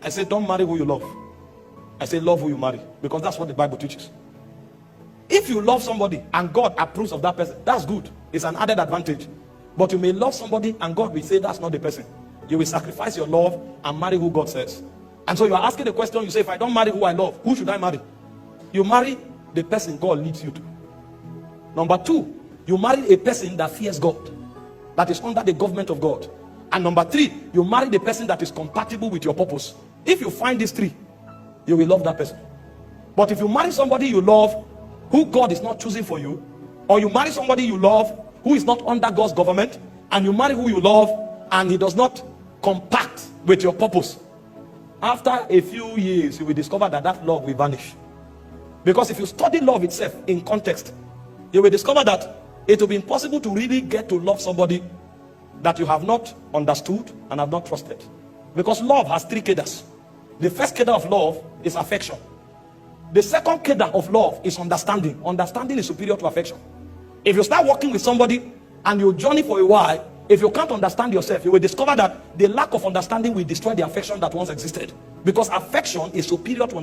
I say, don't marry who you love. I say, love who you marry. Because that's what the Bible teaches. If you love somebody and God approves of that person, that's good. It's an added advantage. But you may love somebody and God will say that's not the person. You will sacrifice your love and marry who God says. And so you are asking the question, you say, if I don't marry who I love, who should I marry? You marry the person God leads you to. Number 2, you marry a person that fears God, that is under the government of God. And number 3, you marry the person that is compatible with your purpose. If you find these 3, you will love that person. But if you marry somebody you love who God is not choosing for you, or you marry somebody you love who is not under God's government, and you marry who you love and he does not compact with your purpose, after a few years you will discover that that love will vanish. Because if you study love itself in context, you will discover that it will be impossible to really get to love somebody that you have not understood and have not trusted. Because love has 3 cadres. The first cadre of love is affection. The second cadre of love is understanding. Understanding is superior to affection. If you start working with somebody and you journey for a while, if you can't understand yourself, you will discover that the lack of understanding will destroy the affection that once existed. Because affection is superior to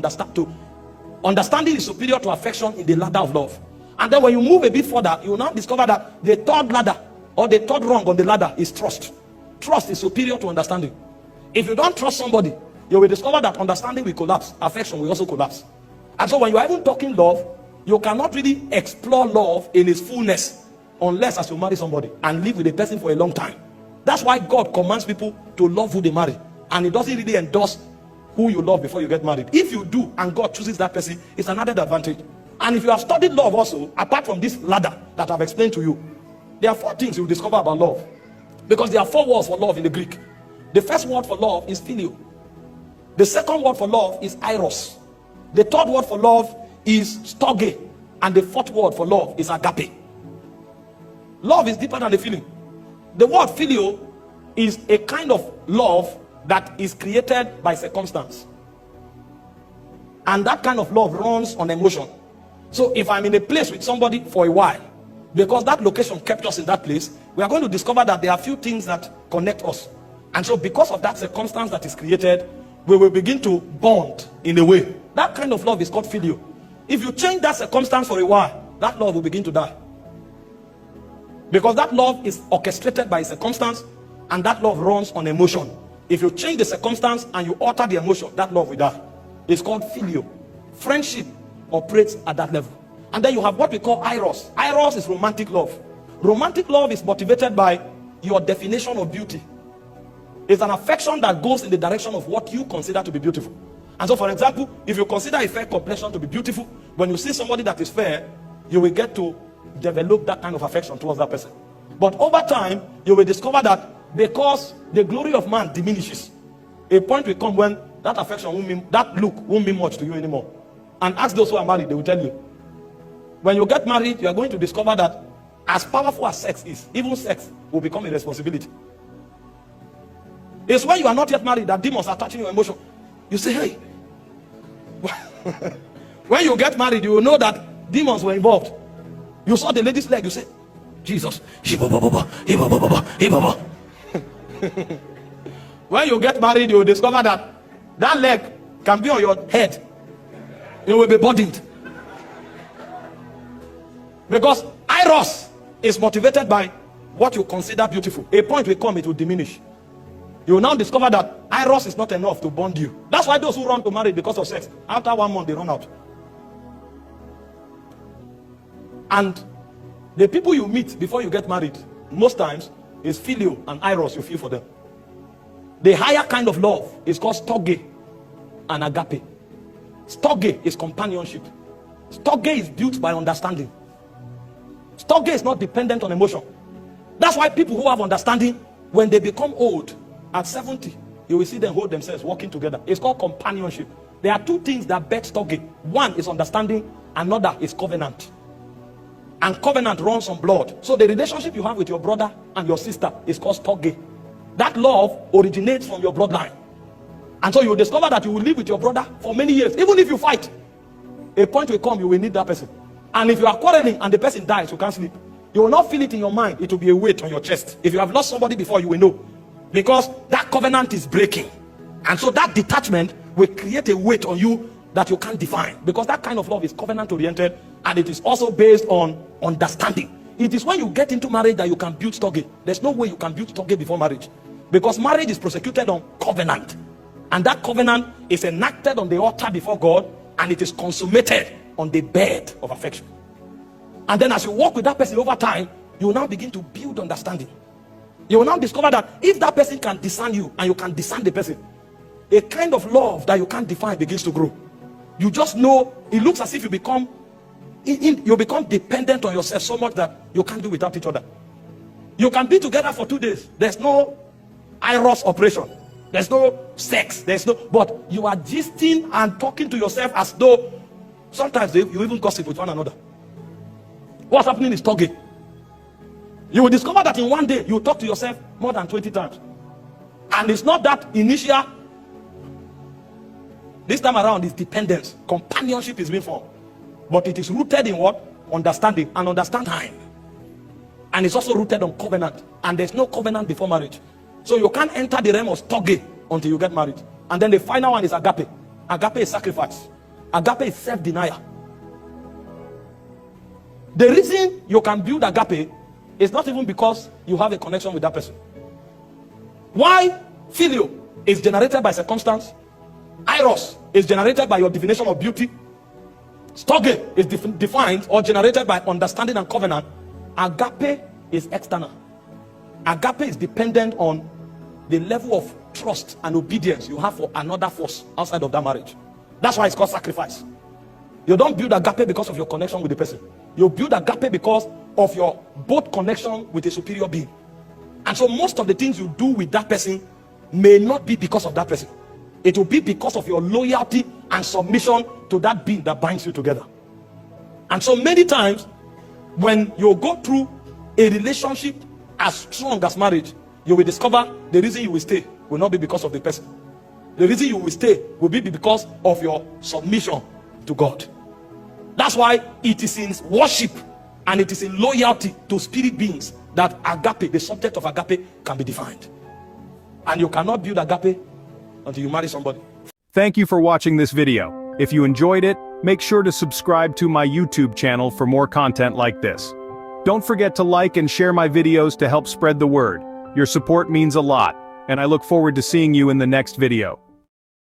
understanding is superior to affection in the ladder of love. And then when you move a bit further, you will now discover that the third ladder or the third rung on the ladder is trust. Trust is superior to understanding. If you don't trust somebody, you will discover that understanding will collapse, affection will also collapse. And so when you are even talking love, you cannot really explore love in its fullness unless as you marry somebody and live with a person for a long time. That's why God commands people to love who they marry, and He doesn't really endorse who you love before you get married. If you do and God chooses that person, it's another advantage. And if you have studied love also, apart from this ladder that I've explained to you, there are 4 things you will discover about love. Because there are 4 words for love in the Greek. The first word for love is phileo. The second word for love is eros. The third word for love is storge. And the fourth word for love is agape. Love is deeper than the feeling. The word phileo is a kind of love that is created by circumstance. And that kind of love runs on emotion. So if I'm in a place with somebody for a while, because that location kept us in that place, we are going to discover that there are few things that connect us. And so because of that circumstance that is created, we will begin to bond in a way. That kind of love is called phileo. If you change that circumstance for a while, that love will begin to die. Because that love is orchestrated by circumstance, and that love runs on emotion. If you change the circumstance and you alter the emotion, that love will die. It's called phileo. Friendship operates at that level. And then you have what we call eros. Eros is romantic love. Romantic love is motivated by your definition of beauty. It's an affection that goes in the direction of what you consider to be beautiful. And so, for example, if you consider a fair complexion to be beautiful, when you see somebody that is fair, you will get to develop that kind of affection towards that person. But over time, you will discover that because the glory of man diminishes, a point will come when that affection won't mean, that look won't mean much to you anymore. And ask those who are married, they will tell you. When you get married, you are going to discover that as powerful as sex is, even sex will become a responsibility. It's when you are not yet married that demons are touching your emotion. You say, hey. When you get married, you will know that demons were involved. You saw the lady's leg, you say, Jesus. When you get married, you will discover that that leg can be on your head. You will be burdened. Because eros is motivated by what you consider beautiful. A point will come, it will diminish. You will now discover that eros is not enough to bond you. That's why those who run to marriage because of sex, after 1 month they run out. And the people you meet before you get married, most times, is phileo and eros you feel for them. The higher kind of love is called storge and agape. Storge is companionship. Storge is built by understanding. Storge is not dependent on emotion. That's why people who have understanding, when they become old, at 70, you will see them hold themselves walking together. It's called companionship. There are 2 things that bet storge. One is understanding, another is covenant. And covenant runs on blood. So the relationship you have with your brother and your sister is called storge. That love originates from your bloodline. And so you will discover that you will live with your brother for many years. Even if you fight, a point will come, you will need that person. And if you are quarreling and the person dies, you can't sleep. You will not feel it in your mind. It will be a weight on your chest. If you have lost somebody before, you will know. Because that covenant is breaking. And so that detachment will create a weight on you that you can't define, because that kind of love is covenant oriented, and it is also based on understanding. It is when you get into marriage that you can build stoge. There's no way you can build stoge before marriage, because marriage is prosecuted on covenant, and that covenant is enacted on the altar before God, and it is consummated on the bed of affection. And then as you walk with that person over time, you will now begin to build understanding. You will now discover that if that person can discern you and you can discern the person, a kind of love that you can't define begins to grow. You just know, it looks as if you become dependent on yourself so much that you can't do without each other. You can be together for 2 days. There's no Eros operation. There's no sex. But you are gisting and talking to yourself as though sometimes you even gossip with one another. What's happening is talking. You will discover that in one day you talk to yourself more than 20 times. And it's not that initial. This time around is dependence. Companionship is being formed. But it is rooted in what? Understanding. And understand time. And it's also rooted on covenant. And there's no covenant before marriage. So you can't enter the realm of stoge until you get married. And then the final one is agape. Agape is sacrifice. Agape is self-denial. The reason you can build agape is not even because you have a connection with that person. Why phileo is generated by circumstance, Eros is generated by your definition of beauty, stoge is defined or generated by understanding and covenant, agape is external. Agape is dependent on the level of trust and obedience you have for another force outside of that marriage. That's why it's called sacrifice. You don't build agape because of your connection with the person. You build agape because of your both connection with a superior being. And so most of the things you do with that person may not be because of that person. It will be because of your loyalty and submission to that being that binds you together. And so many times when you go through a relationship as strong as marriage, you will discover the reason you will stay will not be because of the person. The reason you will stay will be because of your submission to God. That's why it is in worship and it is in loyalty to spirit beings that agape, the subject of agape, can be defined. And you cannot build agape until you marry somebody. Thank you for watching this video. If you enjoyed it, make sure to subscribe to my YouTube channel for more content like this. Don't forget to like and share my videos to help spread the word. Your support means a lot, and I look forward to seeing you in the next video.